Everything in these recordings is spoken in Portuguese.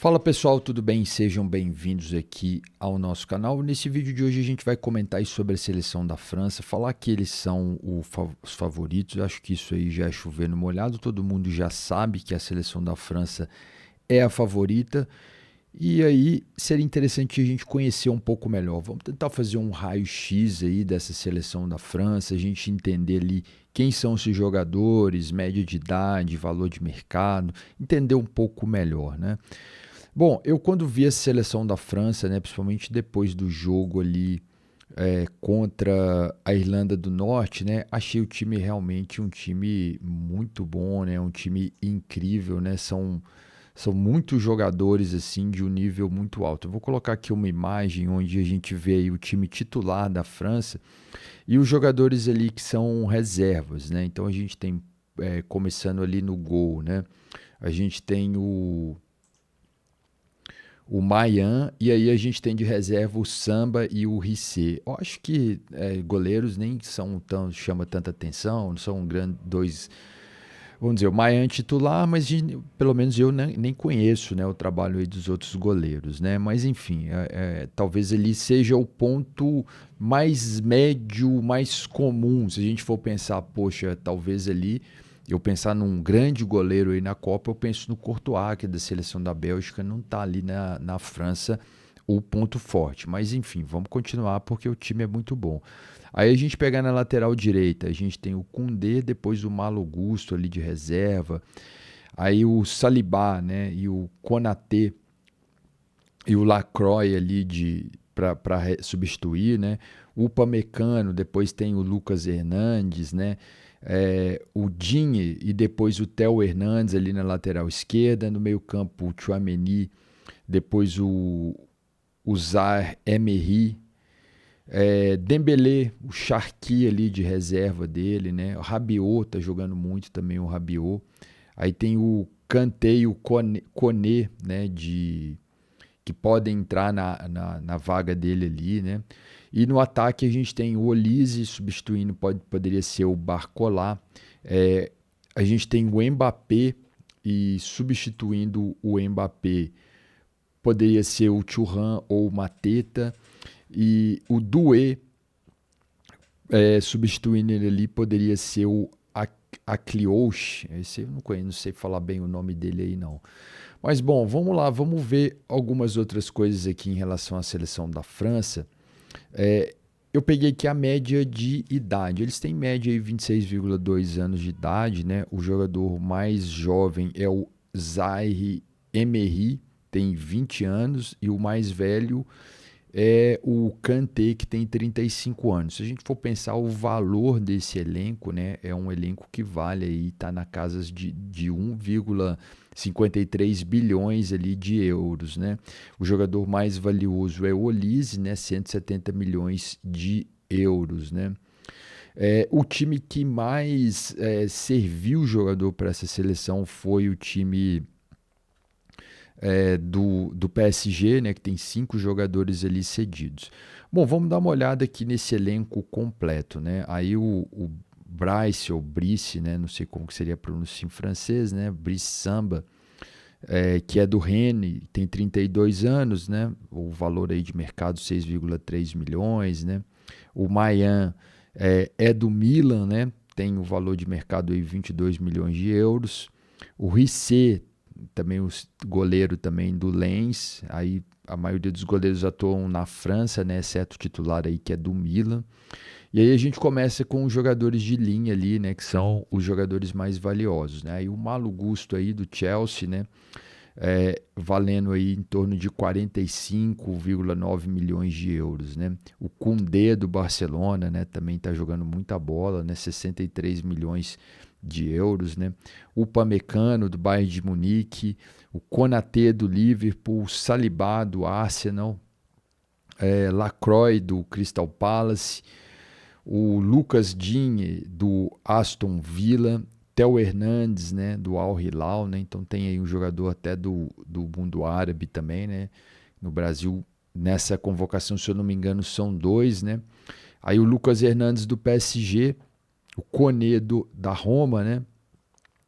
Fala pessoal, tudo bem? Sejam bem-vindos aqui ao nosso canal. Nesse vídeo de hoje a gente vai comentar aí sobre a seleção da França, falar que eles são os favoritos. Acho que isso aí já é chover no molhado, todo mundo já sabe que a seleção da França é a favorita. E aí seria interessante a gente conhecer um pouco melhor. Vamos tentar fazer um raio-x aí dessa seleção da França, a gente entender ali quem são esses jogadores, média de idade, valor de mercado, entender um pouco melhor, né? Bom, eu quando vi a seleção da França, né, principalmente depois do jogo ali contra a Irlanda do Norte, né, achei o time realmente um time muito bom, né, um time incrível, né, são muitos jogadores assim de um nível muito alto. Eu vou colocar aqui uma imagem onde a gente vê aí o time titular da França e os jogadores ali que são reservas, né. Então a gente tem começando ali no gol, né, a gente tem o Mayan, e aí a gente tem de reserva o Samba e o Rissé. Eu acho que goleiros nem são tão, chama tanta atenção, não são dois, vamos dizer, o Mayan titular, mas pelo menos eu nem conheço, né, o trabalho aí dos outros goleiros, né, mas enfim, talvez ele seja o ponto mais médio, mais comum, se a gente for pensar, poxa, talvez ali eu pensar num grande goleiro aí na Copa, eu penso no Courtois, que é da seleção da Bélgica, não está ali na França o ponto forte. Mas enfim, vamos continuar porque o time é muito bom. Aí a gente pegar na lateral direita, a gente tem o Koundé, depois o Malo Gusto ali de reserva, aí o Saliba, né, e o Konaté e o Lacroix ali para substituir, né? O Upamecano, depois tem o Lucas Hernandes, né? O Digne e depois o Theo Hernandes ali na lateral esquerda, no meio campo o Tchouaméni, depois o Zaire Emery, Dembélé, o Charqui ali de reserva dele, né? O Rabiot tá jogando muito também, o Rabiot. Aí tem o Kanté e o Koné, né? Que podem entrar na vaga dele ali, né? E no ataque a gente tem o Olise substituindo, poderia ser o Barcola. A gente tem o Mbappé e substituindo o Mbappé poderia ser o Thuram ou o Mateta. E o Doué substituindo ele ali poderia ser o Akliouche. Esse eu não conheço, não sei falar bem o nome dele aí não. Mas bom, vamos lá, vamos ver algumas outras coisas aqui em relação à seleção da França. É, eu peguei aqui a média de idade. Eles têm média aí 26,2 anos de idade, né? O jogador mais jovem é o Zaire Emery, tem 20 anos, e o mais velho é o Kanté, que tem 35 anos. Se a gente for pensar o valor desse elenco, né, é um elenco que vale aí, tá na casa de 1,53 bilhões ali de euros, né? O jogador mais valioso é o Olise, né, 170 milhões de euros, né? O time que mais serviu o jogador para essa seleção foi o time do PSG, né, que tem 5 jogadores ali cedidos. Bom, vamos dar uma olhada aqui nesse elenco completo, né? Aí o Brice ou Brice, né, não sei como que seria a pronúncia em francês, né? Brice Samba, que é do Rennes, tem 32 anos, né? O valor aí de mercado 6,3 milhões, né? O Mayan é do Milan, né? Tem o valor de mercado aí 22 milhões de euros. O Rissé, também o goleiro também do Lens, aí a maioria dos goleiros atuam na França, né, exceto o titular aí que é do Milan. E aí a gente começa com os jogadores de linha ali, né, que são os jogadores mais valiosos, né? Aí o Malo Gusto aí do Chelsea, né, valendo aí em torno de 45,9 milhões de euros, né? O Koundé do Barcelona, né, também está jogando muita bola, né, 63 milhões de euros, né? O Upamecano do Bayern de Munique, o Konaté do Liverpool, o Saliba do Arsenal, Lacroix do Crystal Palace, o Lucas Digne do Aston Villa, Theo Hernandes, né, do Al Hilal, né? Então tem aí um jogador até do mundo árabe também, né? No Brasil, nessa convocação, se eu não me engano, são 2, né? Aí o Lucas Hernandes do PSG, o Koné da Roma, né?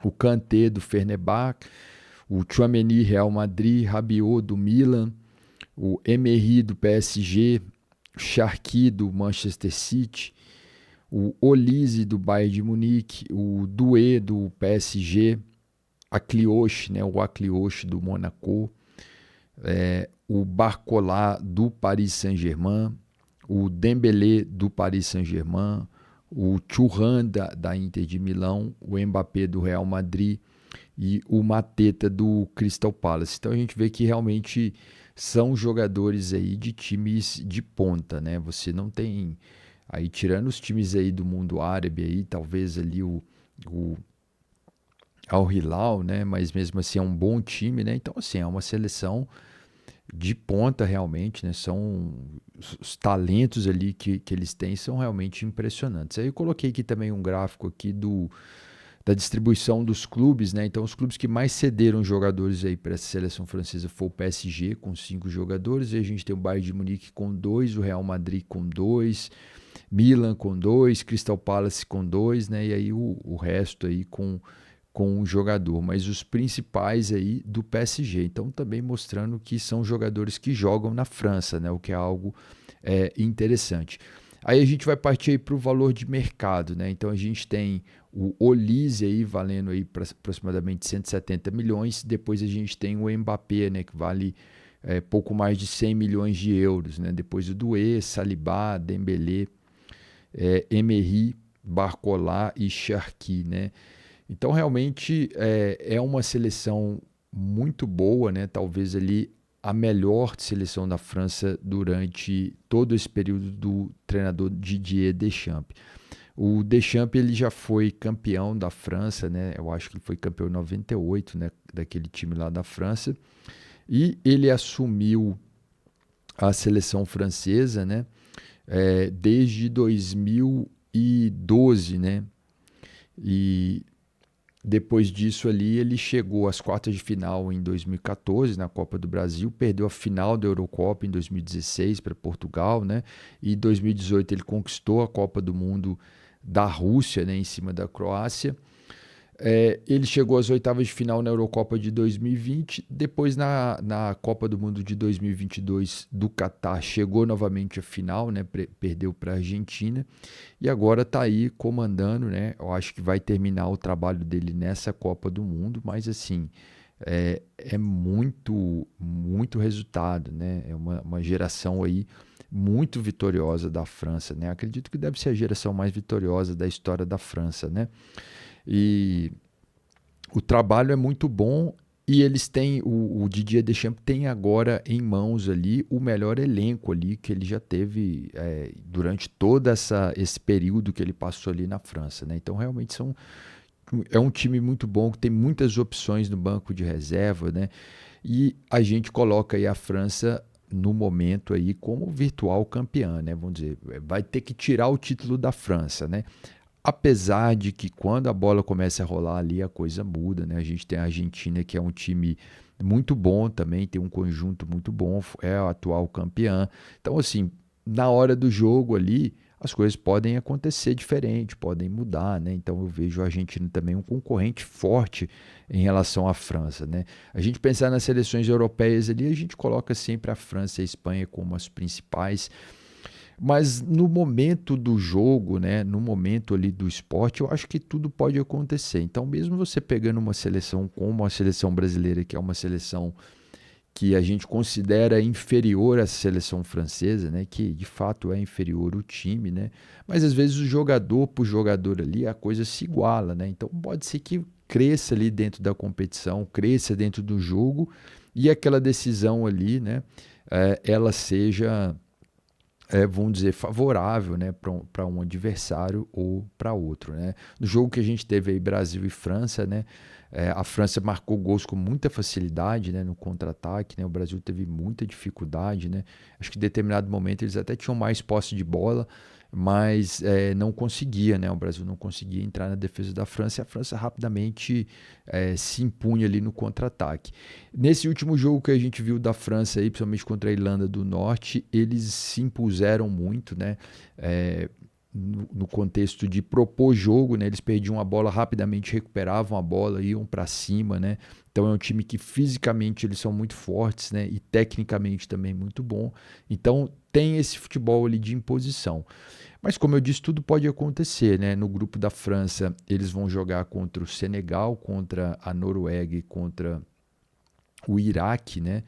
O Kanté do Fenerbahçe, o Tchouaméni, Real Madrid, Rabiot do Milan, o Emery do PSG, o Cherki do Manchester City, o Olise do Bayern de Munique, o Doué do PSG, Akliouche, né, o Akliouche do Monaco, o Barcola do Paris Saint-Germain, o Dembélé do Paris Saint-Germain, o Thuram da Inter de Milão, o Mbappé do Real Madrid e o Mateta do Crystal Palace. Então a gente vê que realmente são jogadores aí de times de ponta, né? Você não tem aí, tirando os times aí do mundo árabe aí, talvez ali o Al Hilal, né? Mas mesmo assim é um bom time, né? Então assim, é uma seleção de ponta realmente, né? São os talentos ali que eles têm são realmente impressionantes. Aí eu coloquei aqui também um gráfico aqui da distribuição dos clubes, né? Então os clubes que mais cederam jogadores aí para essa seleção francesa foi o PSG com 5 jogadores, e a gente tem o Bayern de Munique com 2, o Real Madrid com 2, Milan com 2, Crystal Palace com 2, né? E aí o resto aí com um jogador, mas os principais aí do PSG. Então também mostrando que são jogadores que jogam na França, né? O que é algo interessante. Aí a gente vai partir para o valor de mercado, né? Então a gente tem o Olise aí valendo aí para aproximadamente 170 milhões. Depois a gente tem o Mbappé, né? Que vale pouco mais de 100 milhões de euros, né? Depois o Doué, Saliba, Dembélé, Emery, Barcola e Cherki, né? Então, realmente é uma seleção muito boa, né? Talvez ali a melhor seleção da França durante todo esse período do treinador Didier Deschamps. O Deschamps ele já foi campeão da França, né? Eu acho que ele foi campeão em 98, né? Daquele time lá da França. E ele assumiu a seleção francesa, né? Desde 2012, né? E depois disso ali, ele chegou às quartas de final em 2014 na Copa do Brasil, perdeu a final da Eurocopa em 2016 para Portugal, né? E em 2018 ele conquistou a Copa do Mundo da Rússia, né, em cima da Croácia. Ele chegou às oitavas de final na Eurocopa de 2020, depois na Copa do Mundo de 2022 do Catar chegou novamente à final, né, perdeu para a Argentina e agora está aí comandando, né, eu acho que vai terminar o trabalho dele nessa Copa do Mundo, mas assim, é muito, muito resultado, né, é uma geração aí muito vitoriosa da França, né, acredito que deve ser a geração mais vitoriosa da história da França, né, e o trabalho é muito bom e eles têm, o Didier Deschamps tem agora em mãos ali o melhor elenco ali que ele já teve durante todo esse período que ele passou ali na França, né? Então realmente é um time muito bom, que tem muitas opções no banco de reserva, né? E a gente coloca aí a França no momento aí como virtual campeã, né? Vamos dizer, vai ter que tirar o título da França, né? Apesar de que quando a bola começa a rolar ali a coisa muda, né? A gente tem a Argentina que é um time muito bom também, tem um conjunto muito bom, é a atual campeã. Então assim, na hora do jogo ali, as coisas podem acontecer diferente, podem mudar, né? Então eu vejo a Argentina também um concorrente forte em relação à França, né? A gente pensar nas seleções europeias ali, a gente coloca sempre a França e a Espanha como as principais. Mas no momento do jogo, né, no momento ali do esporte, eu acho que tudo pode acontecer. Então, mesmo você pegando uma seleção como a seleção brasileira, que é uma seleção que a gente considera inferior à seleção francesa, né, que de fato é inferior o time, né, mas às vezes o jogador por jogador ali, a coisa se iguala, né, então pode ser que cresça ali dentro da competição, cresça dentro do jogo e aquela decisão ali, né, ela seja vamos dizer, favorável, né, para um adversário ou para outro, né? No jogo que a gente teve aí Brasil e França, né, a França marcou gols com muita facilidade, né, no contra-ataque, né? O Brasil teve muita dificuldade, né? Acho que em determinado momento eles até tinham mais posse de bola, mas não conseguia, né? O Brasil não conseguia entrar na defesa da França e a França rapidamente se impunha ali no contra-ataque. Nesse último jogo que a gente viu da França, aí, principalmente contra a Irlanda do Norte, eles se impuseram muito, né? no contexto de propor jogo, né? Eles perdiam a bola rapidamente, recuperavam a bola, iam para cima, né? Então é um time que fisicamente eles são muito fortes, né? E tecnicamente também muito bom. Então tem esse futebol ali de imposição. Mas como eu disse, tudo pode acontecer, né? No grupo da França, eles vão jogar contra o Senegal, contra a Noruega e contra o Iraque, né?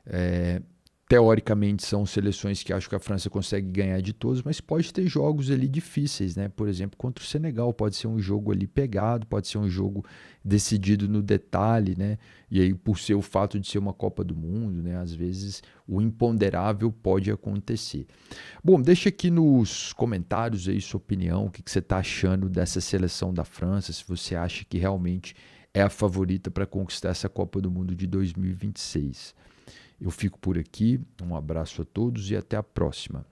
É, teoricamente são seleções que acho que a França consegue ganhar de todos, mas pode ter jogos ali difíceis, né? Por exemplo, contra o Senegal, pode ser um jogo ali pegado, pode ser um jogo decidido no detalhe, né? E aí, por ser o fato de ser uma Copa do Mundo, né? Às vezes o imponderável pode acontecer. Bom, deixa aqui nos comentários aí sua opinião, o que você está achando dessa seleção da França, se você acha que realmente é a favorita para conquistar essa Copa do Mundo de 2026. Eu fico por aqui, um abraço a todos e até a próxima.